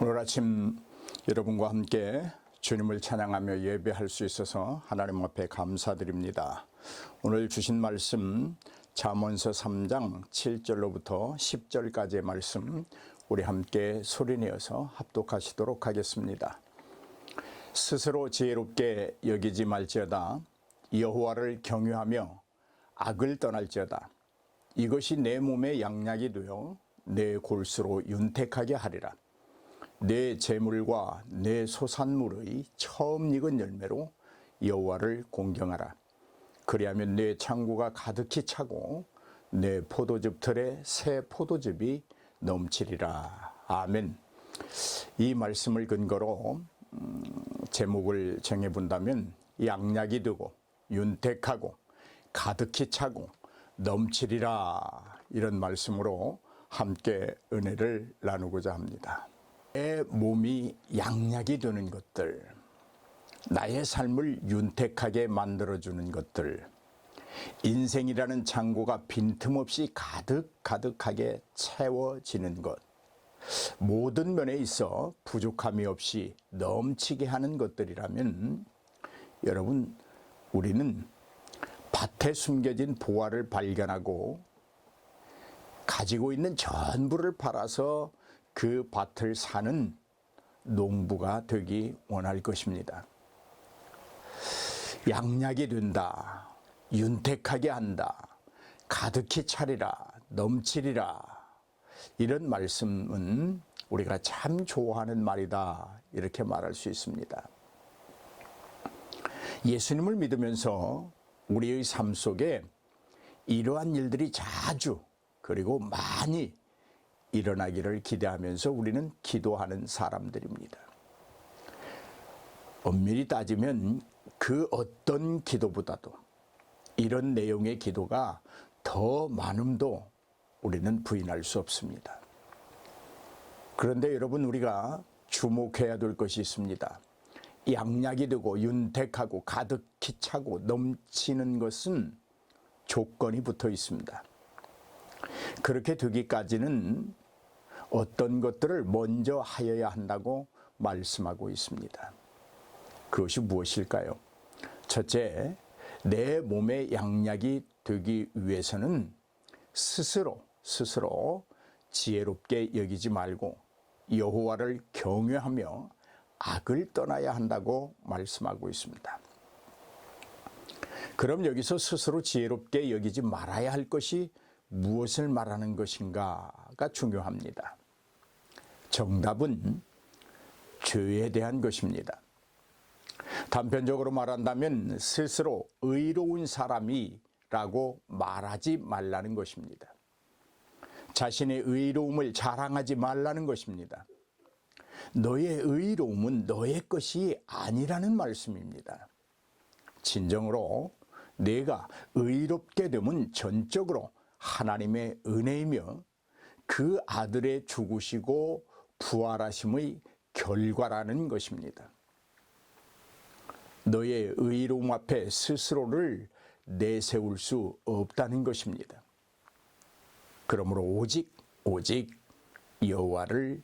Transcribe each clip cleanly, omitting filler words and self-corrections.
오늘 아침 여러분과 함께 주님을 찬양하며 예배할 수 있어서 하나님 앞에 감사드립니다. 오늘 주신 말씀 잠언서 3장 7절로부터 10절까지의 말씀 우리 함께 소리내어서 합독하시도록 하겠습니다. 스스로 지혜롭게 여기지 말지어다. 여호와를 경유하며 악을 떠날지어다. 이것이 내 몸에 양약이 되어 내 골수로 윤택하게 하리라. 내 재물과 내 소산물의 처음 익은 열매로 여호와를 공경하라. 그리하면 내 창고가 가득히 차고 내 포도즙 틀에 새 포도즙이 넘치리라. 아멘. 이 말씀을 근거로 제목을 정해본다면 양약이 되고 윤택하고 가득히 차고 넘치리라, 이런 말씀으로 함께 은혜를 나누고자 합니다. 내 몸이 양약이 되는 것들, 나의 삶을 윤택하게 만들어주는 것들, 인생이라는 창고가 빈틈없이 가득하게 채워지는 것, 모든 면에 있어 부족함이 없이 넘치게 하는 것들이라면, 여러분, 우리는 밭에 숨겨진 보화를 발견하고 가지고 있는 전부를 팔아서 그 밭을 사는 농부가 되기 원할 것입니다. 양약이 된다, 윤택하게 한다, 가득히 차리라, 넘치리라, 이런 말씀은 우리가 참 좋아하는 말이다, 이렇게 말할 수 있습니다. 예수님을 믿으면서 우리의 삶 속에 이러한 일들이 자주 그리고 많이 일어나기를 기대하면서 우리는 기도하는 사람들입니다. 엄밀히 따지면 그 어떤 기도보다도 이런 내용의 기도가 더 많음도 우리는 부인할 수 없습니다. 그런데 여러분, 우리가 주목해야 될 것이 있습니다. 양약이 되고 윤택하고 가득히 차고 넘치는 것은 조건이 붙어 있습니다. 그렇게 되기까지는 어떤 것들을 먼저 하여야 한다고 말씀하고 있습니다. 그것이 무엇일까요? 첫째, 내 몸의 양약이 되기 위해서는 스스로 지혜롭게 여기지 말고 여호와를 경외하며 악을 떠나야 한다고 말씀하고 있습니다. 그럼 여기서 스스로 지혜롭게 여기지 말아야 할 것이 무엇을 말하는 것인가가 중요합니다. 정답은 죄에 대한 것입니다. 단편적으로 말한다면 스스로 의로운 사람이라고 말하지 말라는 것입니다. 자신의 의로움을 자랑하지 말라는 것입니다. 너의 의로움은 너의 것이 아니라는 말씀입니다. 진정으로 내가 의롭게 되면 전적으로 하나님의 은혜이며 그 아들의 죽으시고 부활하심의 결과라는 것입니다. 너의 의로움 앞에 스스로를 내세울 수 없다는 것입니다. 그러므로 오직 여호와를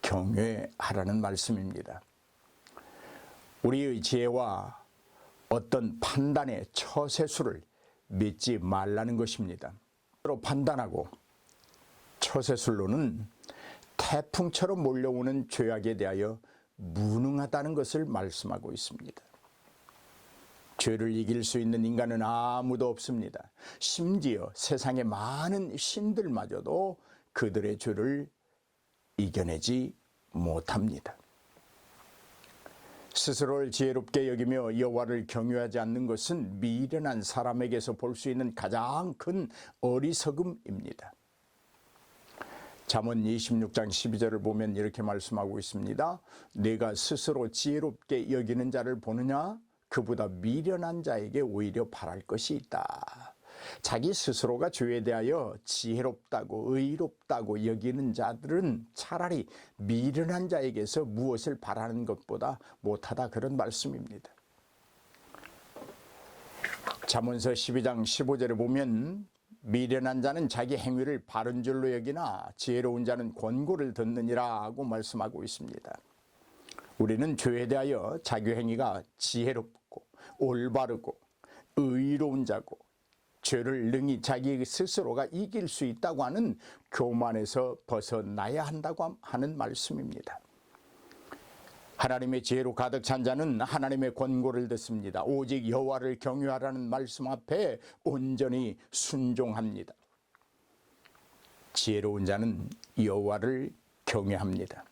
경외하라는 말씀입니다. 우리의 지혜와 어떤 판단의 처세술을 믿지 말라는 것입니다. 서로 판단하고 처세술로는 태풍처럼 몰려오는 죄악에 대하여 무능하다는 것을 말씀하고 있습니다. 죄를 이길 수 있는 인간은 아무도 없습니다. 심지어 세상의 많은 신들마저도 그들의 죄를 이겨내지 못합니다. 스스로를 지혜롭게 여기며 여호와를 경외하지 않는 것은 미련한 사람에게서 볼 수 있는 가장 큰 어리석음입니다. 잠언 26장 12절을 보면 이렇게 말씀하고 있습니다. 내가 스스로 지혜롭게 여기는 자를 보느냐? 그보다 미련한 자에게 오히려 바랄 것이 있다. 자기 스스로가 죄에 대하여 지혜롭다고 의롭다고 여기는 자들은 차라리 미련한 자에게서 무엇을 바라는 것보다 못하다, 그런 말씀입니다. 잠언서 12장 15절에 보면 미련한 자는 자기 행위를 바른 줄로 여기나 지혜로운 자는 권고를 듣느니라고 말씀하고 있습니다. 우리는 죄에 대하여 자기 행위가 지혜롭고 올바르고 의로운 자고 죄를 능히 자기 스스로가 이길 수 있다고 하는 교만에서 벗어나야 한다고 하는 말씀입니다. 하나님의 지혜로 가득 찬 자는 하나님의 권고를 듣습니다. 오직 여호와를 경외하라는 말씀 앞에 온전히 순종합니다. 지혜로운 자는 여호와를 경외합니다.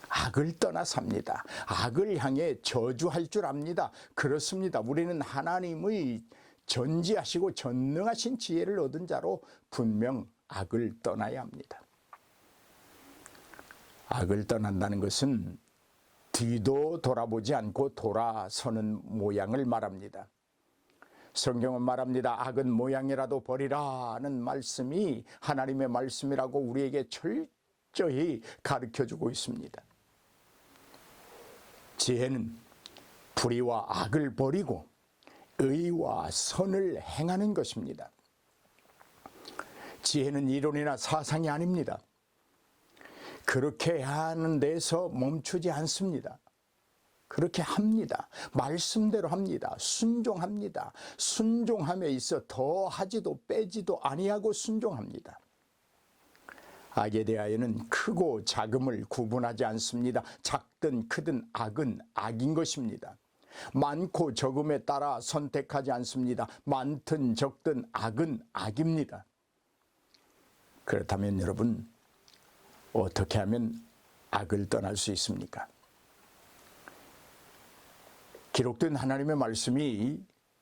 악을 떠나 삽니다. 악을 향해 저주할 줄 압니다. 그렇습니다. 우리는 하나님의 전지하시고 전능하신 지혜를 얻은 자로 분명 악을 떠나야 합니다. 악을 떠난다는 것은 뒤도 돌아보지 않고 돌아서는 모양을 말합니다. 성경은 말합니다. 악은 모양이라도 버리라는 말씀이 하나님의 말씀이라고 우리에게 철저히 가르쳐주고 있습니다. 지혜는 불의와 악을 버리고 의와 선을 행하는 것입니다. 지혜는 이론이나 사상이 아닙니다. 그렇게 하는 데서 멈추지 않습니다. 그렇게 합니다. 말씀대로 합니다. 순종합니다. 순종함에 있어 더하지도 빼지도 아니하고 순종합니다. 악에 대하여는 크고 작음을 구분하지 않습니다. 작든 크든 악은 악인 것입니다. 많고 적음에 따라 선택하지 않습니다. 많든 적든 악은 악입니다. 그렇다면 여러분, 어떻게 하면 악을 떠날 수 있습니까? 기록된 하나님의 말씀이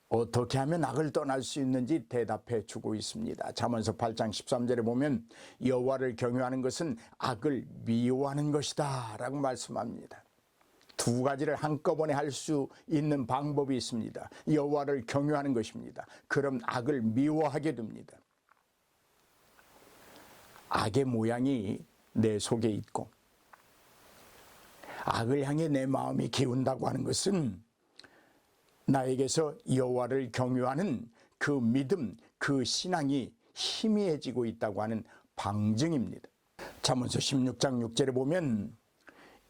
어떻게 하면 악을 떠날 수 있는지 대답해 주고 있습니다. 잠언서 8장 13절에 보면 여호와를 경외하는 것은 악을 미워하는 것이다 라고 말씀합니다. 두 가지를 한꺼번에 할 수 있는 방법이 있습니다. 여호와를 경외하는 것입니다. 그럼 악을 미워하게 됩니다. 악의 모양이 내 속에 있고 악을 향해 내 마음이 기운다고 하는 것은 나에게서 여호와를 경외하는 그 믿음, 그 신앙이 희미해지고 있다고 하는 방증입니다. 잠언서 16장 6절에 보면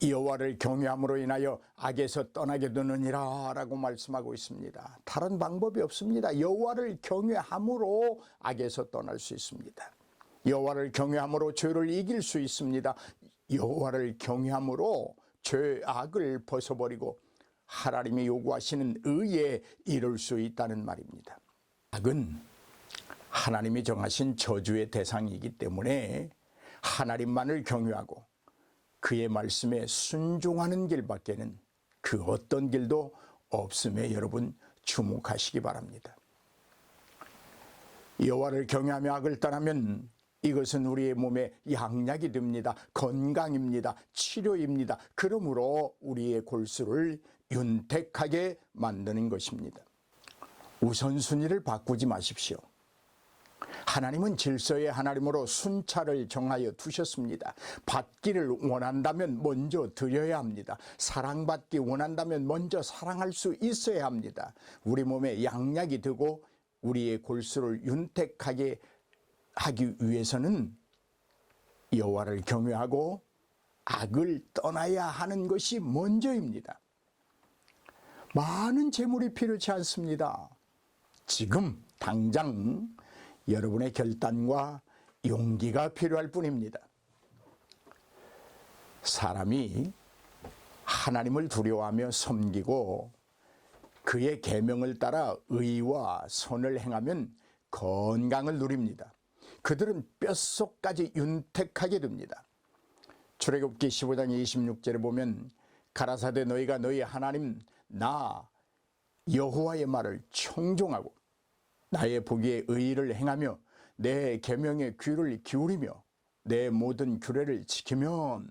여호와를 경외함으로 인하여 악에서 떠나게 되느니라 라고 말씀하고 있습니다. 다른 방법이 없습니다. 여호와를 경외함으로 악에서 떠날 수 있습니다. 여호와를 경외함으로 죄를 이길 수 있습니다. 여호와를 경외함으로 죄악을 벗어버리고 하나님이 요구하시는 의에 이룰 수 있다는 말입니다. 악은 하나님이 정하신 저주의 대상이기 때문에 하나님만을 경외하고 그의 말씀에 순종하는 길밖에는 그 어떤 길도 없음에 여러분 주목하시기 바랍니다. 여호와를 경외하며 악을 떠나면 이것은 우리의 몸에 양약이 됩니다. 건강입니다. 치료입니다. 그러므로 우리의 골수를 윤택하게 만드는 것입니다. 우선순위를 바꾸지 마십시오. 하나님은 질서의 하나님으로 순차를 정하여 두셨습니다. 받기를 원한다면 먼저 드려야 합니다. 사랑받기 원한다면 먼저 사랑할 수 있어야 합니다. 우리 몸에 양약이 되고 우리의 골수를 윤택하게 하기 위해서는 여호와를 경외하고 악을 떠나야 하는 것이 먼저입니다. 많은 재물이 필요치 않습니다. 지금 당장 여러분의 결단과 용기가 필요할 뿐입니다. 사람이 하나님을 두려워하며 섬기고 그의 계명을 따라 의와 선을 행하면 건강을 누립니다. 그들은 뼛속까지 윤택하게 됩니다. 출애굽기 15장 26절에 보면 가라사대 너희가 너희 하나님 나 여호와의 말을 청종하고 나의 보기에 의를 행하며 내 계명에 귀를 기울이며 내 모든 규례를 지키면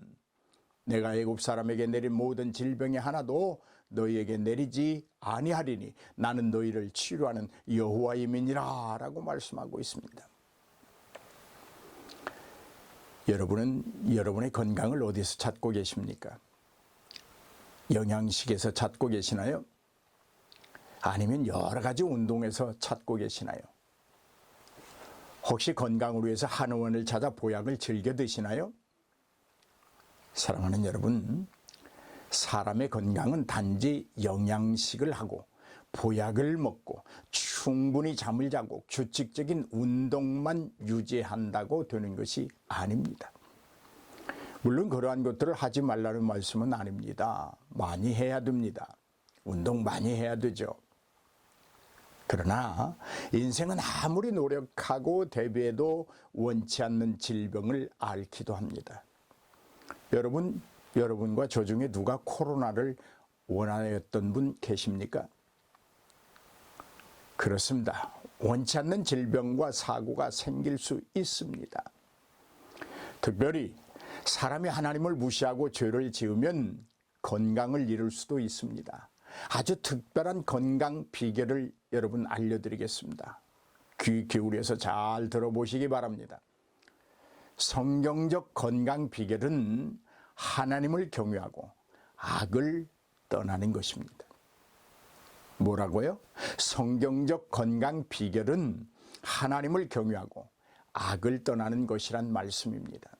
내가 애굽 사람에게 내린 모든 질병의 하나도 너희에게 내리지 아니하리니 나는 너희를 치료하는 여호와임이니라 라고 말씀하고 있습니다. 여러분은 여러분의 건강을 어디서 찾고 계십니까? 영양식에서 찾고 계시나요? 아니면 여러 가지 운동에서 찾고 계시나요? 혹시 건강을 위해서 한의원을 찾아 보약을 즐겨 드시나요? 사랑하는 여러분, 사람의 건강은 단지 영양식을 하고 보약을 먹고 충분히 잠을 자고 규칙적인 운동만 유지한다고 되는 것이 아닙니다. 물론 그러한 것들을 하지 말라는 말씀은 아닙니다. 많이 해야 됩니다. 운동 많이 해야 되죠. 그러나 인생은 아무리 노력하고 대비해도 원치 않는 질병을 앓기도 합니다. 여러분과 저 중에 누가 코로나를 원하였던 분 계십니까? 그렇습니다. 원치 않는 질병과 사고가 생길 수 있습니다. 특별히 사람이 하나님을 무시하고 죄를 지으면 건강을 잃을 수도 있습니다. 아주 특별한 건강 비결을 여러분 알려드리겠습니다. 귀 기울여서 잘 들어보시기 바랍니다. 성경적 건강 비결은 하나님을 경외하고 악을 떠나는 것입니다. 뭐라고요? 성경적 건강 비결은 하나님을 경외하고 악을 떠나는 것이란 말씀입니다.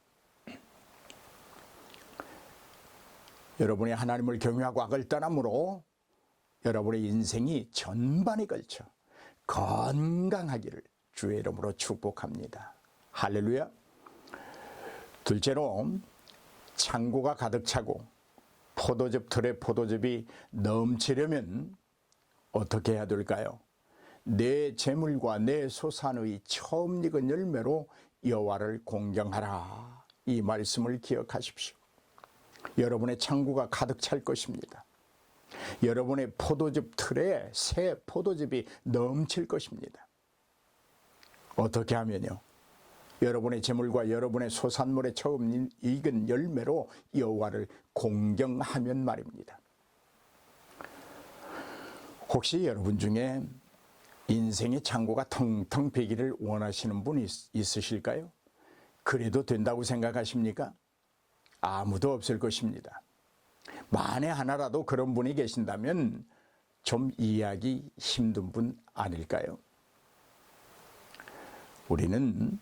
여러분이 하나님을 경외하고 악을 떠남으로 여러분의 인생이 전반에 걸쳐 건강하기를 주의 이름으로 축복합니다. 할렐루야. 둘째로 창고가 가득 차고 포도즙 틀에 포도즙이 넘치려면 어떻게 해야 될까요? 내 재물과 내 소산의 처음 익은 열매로 여호와를 공경하라. 이 말씀을 기억하십시오. 여러분의 창고가 가득 찰 것입니다. 여러분의 포도즙 틀에 새 포도즙이 넘칠 것입니다. 어떻게 하면요? 여러분의 재물과 여러분의 소산물의 처음 익은 열매로 여호와를 공경하면 말입니다. 혹시 여러분 중에 인생의 창고가 텅텅 비기를 원하시는 분 있으실까요? 그래도 된다고 생각하십니까? 아무도 없을 것입니다. 만에 하나라도 그런 분이 계신다면 좀 이해하기 힘든 분 아닐까요? 우리는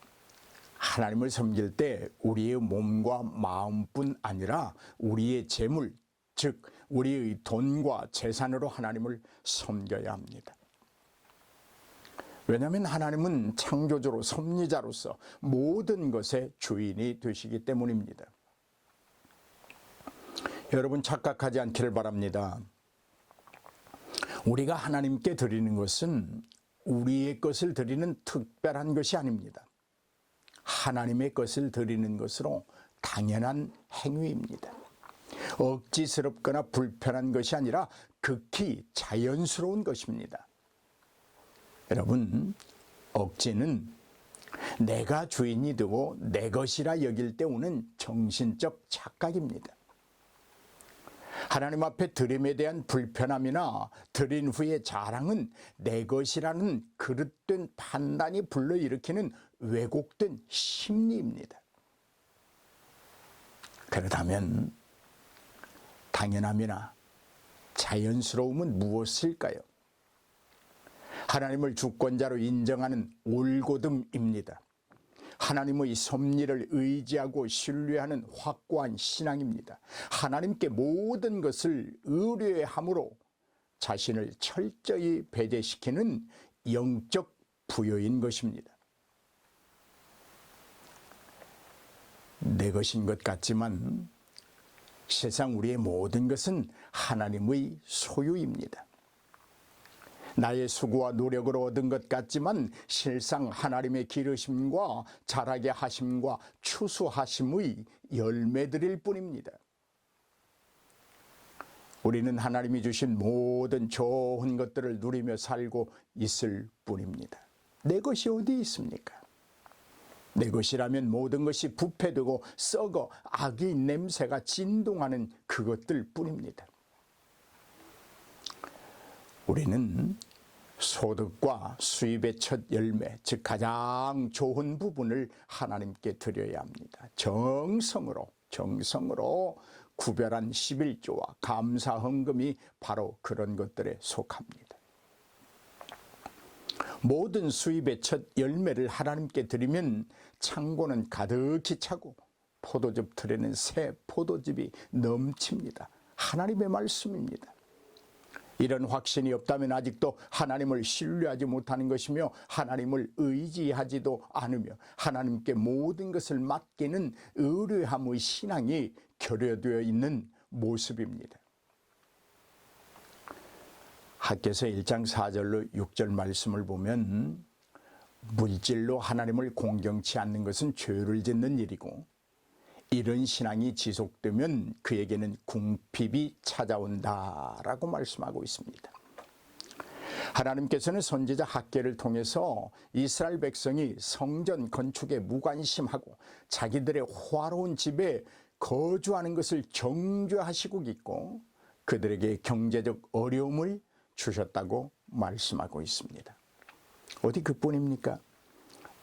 하나님을 섬길 때 우리의 몸과 마음뿐 아니라 우리의 재물, 즉 우리의 돈과 재산으로 하나님을 섬겨야 합니다. 왜냐하면 하나님은 창조주로 섭리자로서 모든 것의 주인이 되시기 때문입니다. 여러분 착각하지 않기를 바랍니다. 우리가 하나님께 드리는 것은 우리의 것을 드리는 특별한 것이 아닙니다. 하나님의 것을 드리는 것으로 당연한 행위입니다. 억지스럽거나 불편한 것이 아니라 극히 자연스러운 것입니다. 여러분, 억지는 내가 주인이 되고 내 것이라 여길 때 오는 정신적 착각입니다. 하나님 앞에 드림에 대한 불편함이나 드린 후의 자랑은 내 것이라는 그릇된 판단이 불러일으키는 왜곡된 심리입니다. 그렇다면 당연함이나 자연스러움은 무엇일까요? 하나님을 주권자로 인정하는 올곧음입니다. 하나님의 섭리를 의지하고 신뢰하는 확고한 신앙입니다. 하나님께 모든 것을 의뢰함으로 자신을 철저히 배제시키는 영적 부여인 것입니다. 내 것인 것 같지만 세상 우리의 모든 것은 하나님의 소유입니다. 나의 수고와 노력으로 얻은 것 같지만 실상 하나님의 기르심과 자라게 하심과 추수하심의 열매들일 뿐입니다. 우리는 하나님이 주신 모든 좋은 것들을 누리며 살고 있을 뿐입니다. 내 것이 어디 있습니까? 내 것이라면 모든 것이 부패되고 썩어 악의 냄새가 진동하는 그것들 뿐입니다. 우리는 소득과 수입의 첫 열매, 즉 가장 좋은 부분을 하나님께 드려야 합니다. 정성으로 구별한 11조와 감사 헌금이 바로 그런 것들에 속합니다. 모든 수입의 첫 열매를 하나님께 드리면 창고는 가득히 차고 포도즙 틀에는 새 포도즙이 넘칩니다. 하나님의 말씀입니다. 이런 확신이 없다면 아직도 하나님을 신뢰하지 못하는 것이며 하나님을 의지하지도 않으며 하나님께 모든 것을 맡기는 의뢰함의 신앙이 결여되어 있는 모습입니다. 학개서 1장 4절로 6절 말씀을 보면 물질로 하나님을 공경치 않는 것은 죄를 짓는 일이고 이런 신앙이 지속되면 그에게는 궁핍이 찾아온다라고 말씀하고 있습니다. 하나님께서는 선지자 학개를 통해서 이스라엘 백성이 성전 건축에 무관심하고 자기들의 화로운 집에 거주하는 것을 정죄하시고 있고 그들에게 경제적 어려움을 주셨다고 말씀하고 있습니다. 어디 그뿐입니까?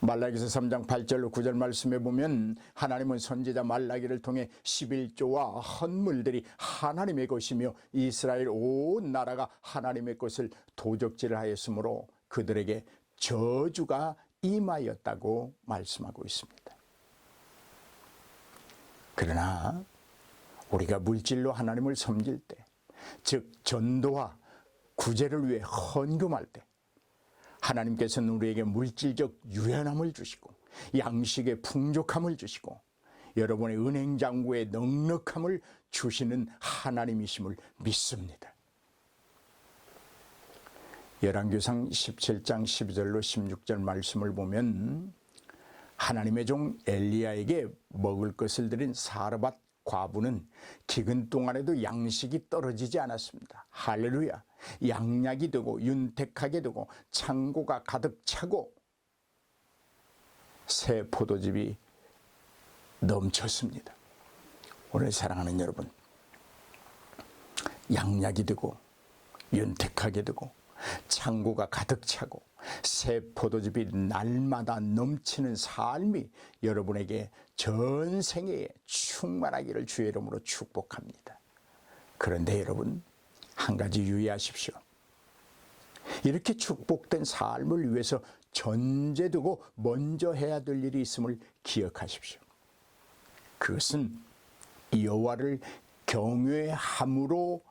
말라기서 3장 8절로 9절 말씀에 보면 하나님은 선지자 말라기를 통해 11조와 헌물들이 하나님의 것이며 이스라엘 온 나라가 하나님의 것을 도적질을 하였으므로 그들에게 저주가 임하였다고 말씀하고 있습니다. 그러나 우리가 물질로 하나님을 섬길 때, 즉 전도와 구제를 위해 헌금할 때 하나님께서는 우리에게 물질적 유연함을 주시고 양식의 풍족함을 주시고 여러분의 은행 잔고의 넉넉함을 주시는 하나님이심을 믿습니다. 열왕기상 17장 12절로 16절 말씀을 보면 하나님의 종 엘리야에게 먹을 것을 드린 사르밧 과부는 기근 동안에도 양식이 떨어지지 않았습니다. 할렐루야. 양약이 되고 윤택하게 되고 창고가 가득 차고 새 포도즙이 넘쳤습니다. 오늘 사랑하는 여러분, 양약이 되고 윤택하게 되고 창고가 가득 차고 새 포도즙이 날마다 넘치는 삶이 여러분에게 전생에 충만하기를 주의 이름으로 축복합니다. 그런데 여러분, 한 가지 유의하십시오. 이렇게 축복된 삶을 위해서 전제두고 먼저 해야 될 일이 있음을 기억하십시오. 그것은 여호와를 경외함으로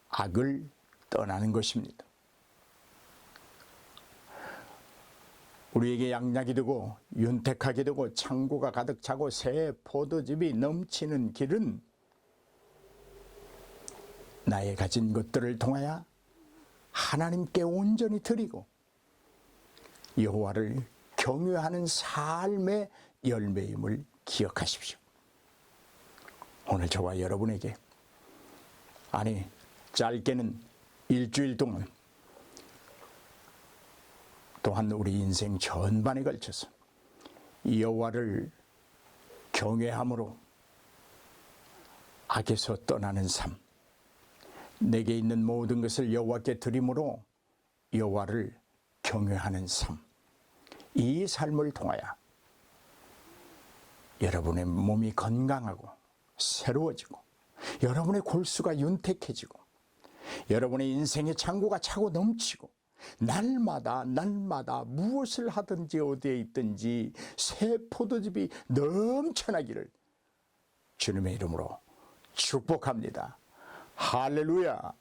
악을 떠나는 것입니다. 우리에게 양약이 되고 윤택하게 되고 창고가 가득 차고 새 포도즙이 넘치는 길은 나의 가진 것들을 통하여 하나님께 온전히 드리고 여호와를 경외하는 삶의 열매임을 기억하십시오. 오늘 저와 여러분에게 짧게는 일주일 동안 또한 우리 인생 전반에 걸쳐서 여호와를 경외함으로 악에서 떠나는 삶, 내게 있는 모든 것을 여호와께 드림으로 여호와를 경외하는 삶, 이 삶을 통하여 여러분의 몸이 건강하고 새로워지고 여러분의 골수가 윤택해지고 여러분의 인생의 창고가 차고 넘치고 날마다 무엇을 하든지 어디에 있든지 새 포도즙이 넘쳐나기를 주님의 이름으로 축복합니다. 할렐루야.